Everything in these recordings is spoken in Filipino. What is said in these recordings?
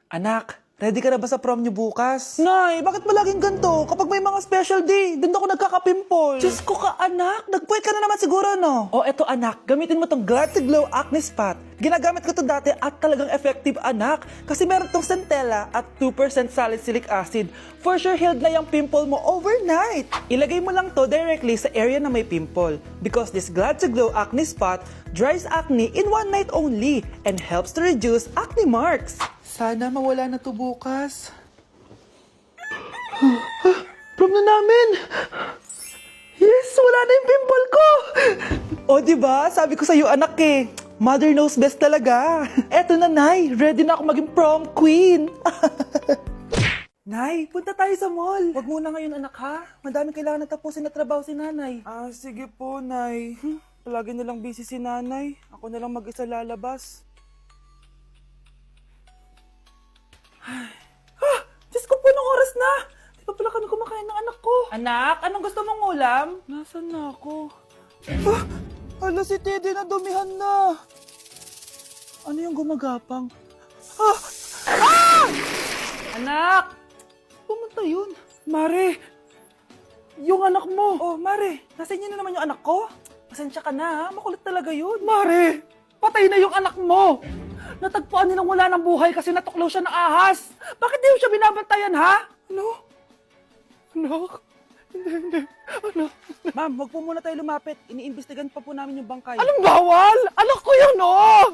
Anak, ready ka na ba sa prom niyo bukas? Nay, bakit ba laging ganito? Kapag may mga special day, doon ako nagkakapimple. Diyos ko ka, anak. Nagpuwet ka na naman siguro, no? O, eto anak, gamitin mo tong Glad to Glow Acne Spot. Ginagamit ko to dati at talagang effective, anak. Kasi meron tong centella at 2% salicylic acid. For sure, healed na yung pimple mo overnight. Ilagay mo lang to directly sa area na may pimple. Because this Glad to Glow Acne Spot dries acne in one night only and helps to reduce acne marks. Sana mawala na to bukas. Prom na namin! Yes! Wala na yung pimple ko! O, diba? Sabi ko sa'yo, anak eh. Mother knows best talaga. Eto na, Nay. Ready na ako maging prom queen. Nay, punta tayo sa mall. Wag muna ngayon, anak, ha? Madami kailangan na tapusin na trabaho si nanay. Sige po, Nay. Palagi nalang busy si nanay. Ako nalang mag-isa lalabas. Diyos ko po, anong oras na? Di pa pala kami kumakain ng anak ko. Anak, anong gusto mong ulam? Nasaan na ako? Ala, si Teddy na dumihan na. Ano yung gumagapang? Anak! Pumunta yun. Mare! Yung anak mo! Oh, Mare, nasa inyo na naman yung anak ko? Pasensya ka na, ha? Makulit talaga yun. Mare! Patay na yung anak mo! Natagpuan nilang wala ng buhay kasi natuklaw siya ng ahas. Bakit di siya binabantayan, ha? Ano? Anak? Hindi. Anak? Ma'am, wag po muna tayo lumapit. Iniimbestigan pa po namin yung bangkay. Anong bawal? Anak ko yun, oh!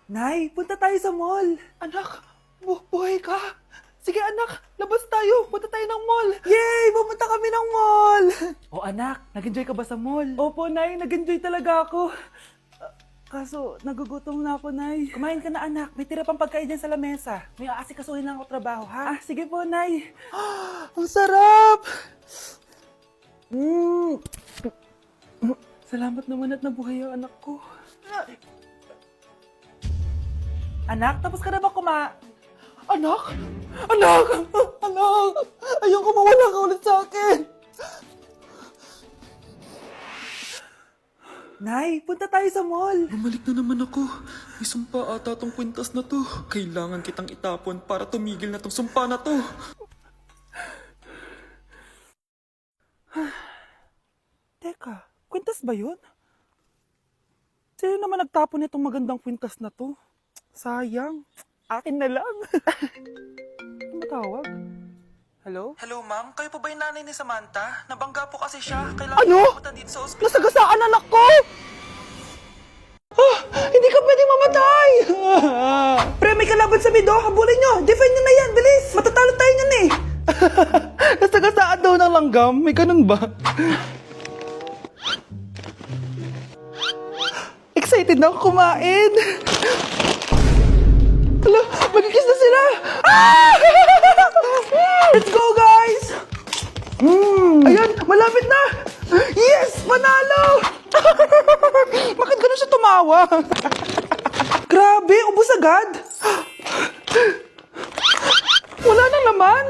Nay, punta tayo sa mall. Anak, buhay ka? Sige anak, labas tayo. Punta tayo ng mall. Yay! Pumunta kami ng mall. O anak, nag-enjoy ka ba sa mall? Opo, Nay. Nag-enjoy talaga ako. Kaso, nagugutom na ako, Nay. Kumain ka na, anak. May tira pang pagkain dyan sa lamesa. May aasikasuhin na ako trabaho, ha? Sige po, Nay. Ang sarap! Salamat naman at nabuhay ang anak ko. Anak, tapos ka na ba Anak! Anak! Anak! Ayoko mawala ka ulit sa akin! Nay, punta tayo sa mall. Bumalik na naman ako. May sumpa ata tong kwintas na to. Kailangan kitang itapon para tumigil na tong sumpa na to. Teka, kwintas ba yun? Sino naman nagtapon itong magandang kwintas na to? Sayang. Akin na lang. Tumatawag. Hello? Hello, ma'am. Kayo po ba yung nanay ni Samantha? Nabangga po kasi siya. Kailangan pumunta dito sa ospital. Nasagasaan anak ko! Hindi ka pwedeng mamatay! Pre, may kalaban sa mido. Habulin nyo. Defend nyo na yan. Bilis. Matatalo tayo nyan eh. Nasagasaan daw ng langgam. May ganun ba? Excited na ako kumain. Hala, magkikis na sila! Ah! Let's go, guys! Ayan, malapit na! Yes! Panalo! Bakit ganun siya tumawa? Grabe, ubos agad! Wala na naman!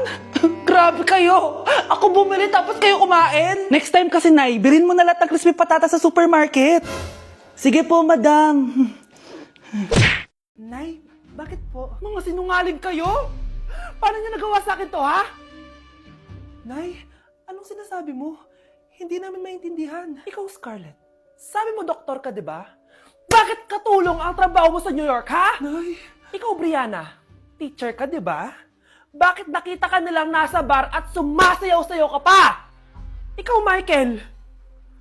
Grabe kayo! Ako bumili tapos kayo kumain! Next time kasi, Nay, bilhin mo na lahat ng crispy patata sa supermarket! Sige po, madam! Nay, bakit po? Mga sinungaling kayo? Paano niyo nagawa sa akin to, ha? Nay, anong sinasabi mo? Hindi namin maintindihan. Ikaw, Scarlett, sabi mo doktor ka, di ba? Bakit katulong ang trabaho mo sa New York, ha? Nay. Ikaw, Brianna, teacher ka, di ba? Bakit nakita ka nilang nasa bar at sumasayaw-sayaw ka pa? Ikaw, Michael,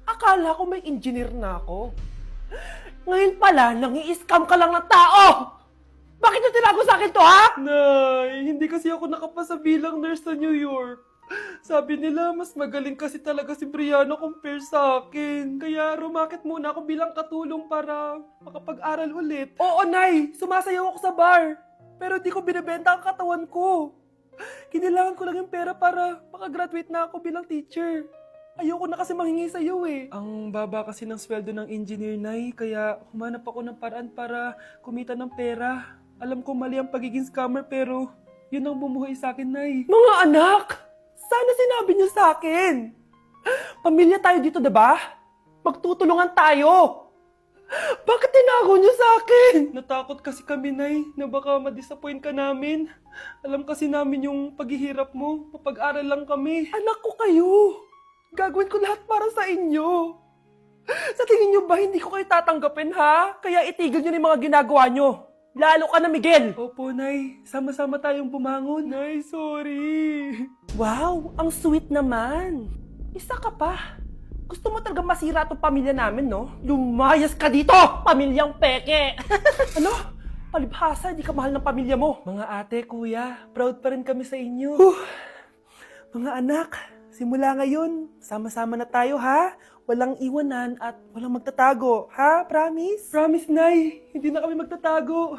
akala ko may engineer na ako. Ngayon pala, nangi-scam ka lang ng tao! Bakit niyo tinago sa akin to, ha? Nay, hindi kasi ako nakapasa bilang nurse sa New York. Sabi nila, mas magaling kasi talaga si Brianna compare sa akin. Kaya rumakit muna ako bilang katulong para makapag-aral ulit. Oo, Nay, sumasayaw ako sa bar. Pero di ko binibenta ang katawan ko. Kinilangan ko lang yung pera para makagraduate na ako bilang teacher. Ayoko na kasi manghingi sa iyo eh. Ang baba kasi ng sweldo ng engineer, Nay, kaya humanap ako ng paraan para kumita ng pera. Alam ko mali ang pagiging scammer pero yun ang bumuhay sa akin, Nay. Mga anak! Sana sinabi niyo sa akin! Pamilya tayo dito, diba? Magtutulungan tayo! Bakit tinago niyo sa akin? Natakot kasi kami, Nay, na baka ma-disappoint ka namin. Alam kasi namin yung paghihirap mo. Mapag-aral lang kami. Anak ko kayo. Gagawin ko lahat para sa inyo. Sa tingin niyo ba hindi ko kayo tatanggapin, ha? Kaya itigil niyo na yung mga ginagawa niyo. Lalo ka na, Miguel. Opo, Nay. Sama-sama tayong bumangon. Nay, sorry. Wow, ang sweet naman. Isa ka pa. Gusto mo talaga masira itong pamilya namin, no? Lumayas ka dito, pamilyang peke! Ano? Palibhasa, di ka mahal ng pamilya mo. Mga ate, kuya, proud pa rin kami sa inyo. Mga anak, simula ngayon, sama-sama na tayo, ha? Walang iwanan at walang magtatago, ha? Promise? Promise, Nay. Hindi na kami magtatago.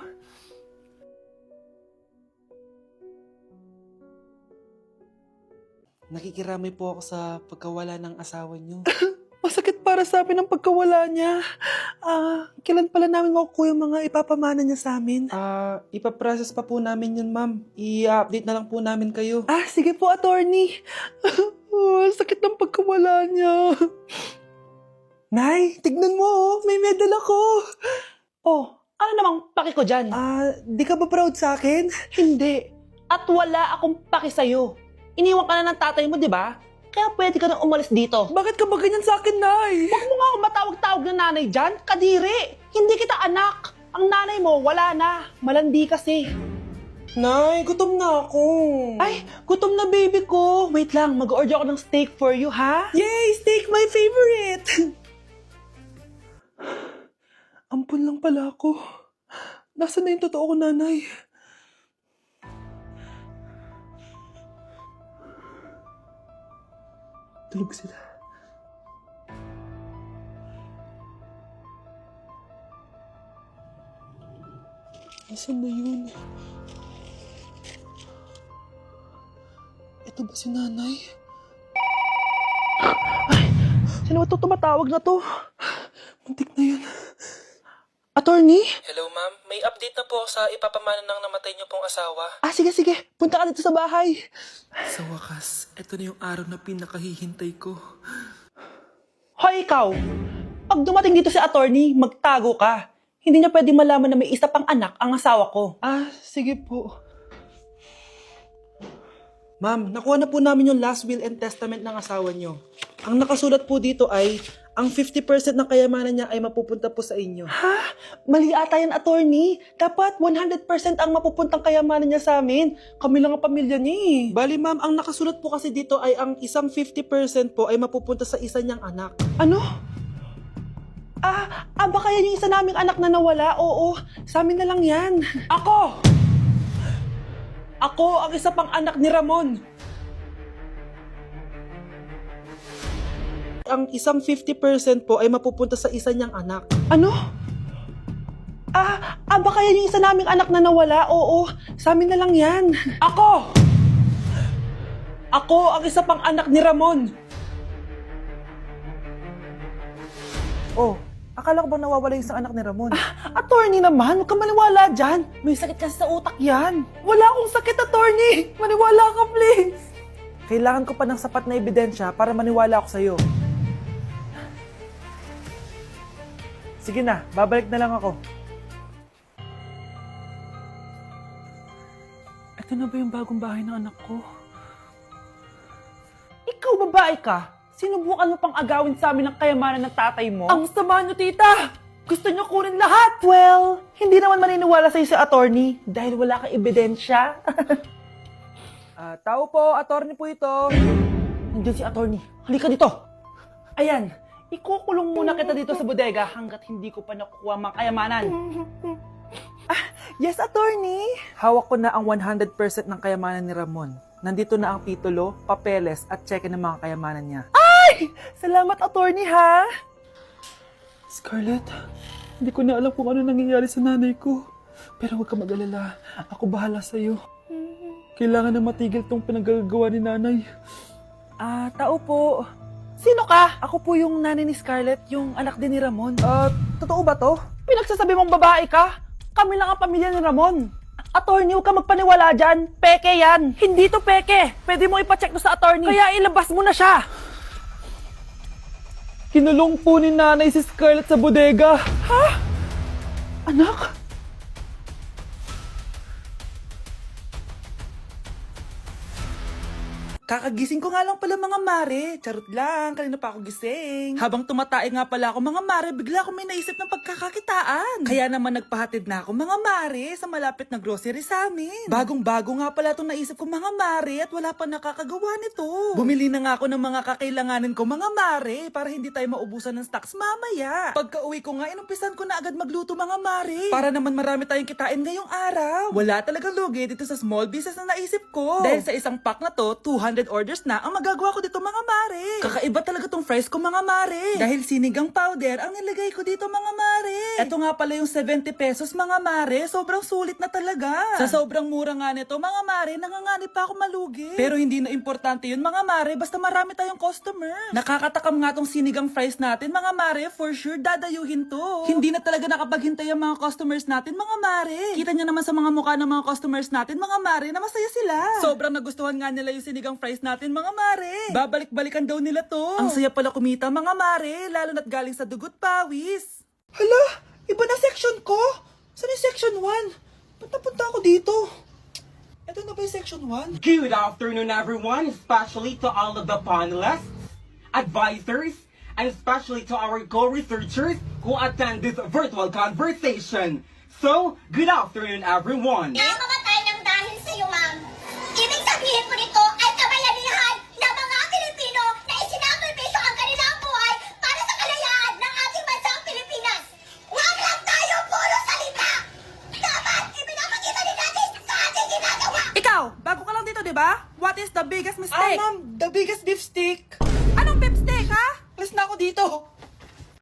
Nakikiramay po ako sa pagkawala ng asawa niyo. Masakit para sa amin ang pagkawala niya. Kailan pala namin makukuha yung mga ipapamana niya sa amin? Ipaprocess pa po namin yun, ma'am. I-update na lang po namin kayo. Sige po, attorney. Sakit ng pagkawala niya. Nay, tignan mo, may medal ako. Ano namang paki ko dyan? Di ka ba proud sa akin? Hindi. At wala akong paki sa'yo. Iniwan ka na ng tatay mo, di ba? Kaya pwede ka nang umalis dito. Bakit ka ba ganyan sa akin, Nay? Huwag mo nga akong matawag-tawag na nanay dyan. Kadiri. Hindi kita anak. Ang nanay mo, wala na. Malandi kasi. Nay, gutom na ako. Ay, gutom na baby ko. Wait lang, mag-order ako ng steak for you, ha? Yay, steak, my favorite. Ampun lang pala ako. Nasaan na yung totoo ko, nanay? Tulog sila. Nasaan na yun? Ito ba si nanay? Sino ba ito tumatawag na to? Muntik na yun. Attorney? Hello, ma'am. May update na po sa ipapamana ng namatay niyo pong asawa. Sige. Punta ka dito sa bahay. Sa wakas, ito na yung araw na pinakahihintay ko. Hoy, ikaw! Pag dumating dito si attorney, magtago ka. Hindi niya pwedeng malaman na may isa pang anak ang asawa ko. Sige po. Ma'am, nakuha na po namin yung last will and testament ng asawa niyo. Ang nakasulat po dito ay, ang 50% ng kayamanan niya ay mapupunta po sa inyo. Mali ata yan, attorney. Dapat 100% ang mapupuntang kayamanan niya sa amin. Kami lang ang pamilya niya eh. Bali, ma'am, ang nakasulat po kasi dito ay ang isang 50% po ay mapupunta sa isa niyang anak. Ano? Baka yan yung isa naming anak na nawala. Oo, sa amin na lang yan. Ako ang isa pang anak ni Ramon. Ang isang 50% po ay mapupunta sa isa niyang anak. Ano? Baka yan yung isa naming anak na nawala. Oo, sa amin na lang yan. Ako ang isa pang anak ni Ramon. Akala ko ba nawawala yung isang anak ni Ramon? Attorney naman, huwag ka maniwala dyan. May sakit kasi sa utak yan. Wala akong sakit, attorney! Maniwala ka, please! Kailangan ko pa ng sapat na ebidensya para maniwala ako sa'yo. Sige na, babalik na lang ako. Ito na ba yung bagong bahay ng anak ko? Ikaw babae ka. Sinubukan mo pang agawin sa amin ang kayamanan ng tatay mo? Ang sama nyo, tita! Gusto nyo kunin lahat! Well, hindi naman maniniwala sa'yo si attorney dahil wala kang ebidensya. Tao po, attorney po ito. Nandiyan si attorney. Halika dito. Ayan, ikukulong muna kita dito sa bodega hanggat hindi ko pa nakukuha ang mga kayamanan. Yes, attorney! Hawak ko na ang 100% ng kayamanan ni Ramon. Nandito na ang titulo, papeles at cheque ng mga kayamanan niya. Salamat, attorney, ha? Scarlett, hindi ko na alam kung ano nangyayari sa nanay ko. Pero huwag ka mag-alala. Ako bahala sa'yo. Kailangan na matigil tong pinagagawa ni nanay. Tao po. Sino ka? Ako po yung nanay ni Scarlett, yung anak din ni Ramon. Totoo ba to? Pinagsasabi mong babae ka? Kami lang ang pamilya ni Ramon. Attorney, huwag ka magpaniwala dyan. Peke yan. Hindi to peke. Pwede mo ipacheck to sa attorney. Kaya ilabas mo na siya. Kinulong po ni nanay si Scarlett sa bodega. Ha? Anak? Kakagising ko nga lang pala mga mare. Charot lang, kanina pa ako gising. Habang tumatae nga pala ako mga mare, bigla ako may naisip ng pagkakakitaan. Kaya naman nagpahatid na ako mga mare sa malapit na grocery sa amin. Bagong-bago nga pala itong naisip ko mga mare at wala pa nakakagawa nito. Bumili na nga ako ng mga kakailanganin ko mga mare para hindi tayo maubusan ng stocks mamaya. Pagka uwi ko nga, inumpisan ko na agad magluto mga mare. Para naman marami tayong kitain ngayong araw. Wala talagang lugi dito sa small business na naisip ko. Dahil sa isang pack na to, 200 orders na ang magagawa ko dito mga mare. Kakaiba talaga tong fries ko mga mare. Dahil sinigang powder ang nilagay ko dito mga mare. Ito nga pala yung 70 pesos mga mare. Sobrang sulit na talaga. Sa sobrang mura nga nito mga mare, nanganganib pa ako malugi. Pero hindi na importante yun mga mare, basta marami tayong customers. Nakakatakam nga tong sinigang fries natin mga mare, for sure dadayuhin to. Hindi na talaga nakapaghintay ang mga customers natin mga mare. Kita nyo naman sa mga mukha ng mga customers natin mga mare na masaya sila. Sobrang nagustuhan nga nila yung sinigang fries natin mga mare. Babalik-balikan daw nila to. Ang saya pala kumita mga mare, lalo na't galing sa dugot pawis. Hala, iba na section ko. Saan yung section 1? Ba't napunta ako dito? Ito na ba yung section 1? Good afternoon, everyone, especially to all of the panelists, advisors, and especially to our co-researchers who attend this virtual conversation. So, good afternoon, everyone. Namamatay ng dahil sa iyo, ma'am. Ibig sabihin po nito ay kabayanihan ng mga Pilipino na isinakripisyo ang kanilang buhay para sa kalayaan ng ating bansang Pilipinas. Huwag lang tayo puro salita! Dapat ipinapakita din natin sa ating ginagawa! Ikaw, bago ka lang dito, di ba? What is the biggest mistake? Ma'am, the biggest beef stick. Anong beef steak, ha? Alas na ako dito.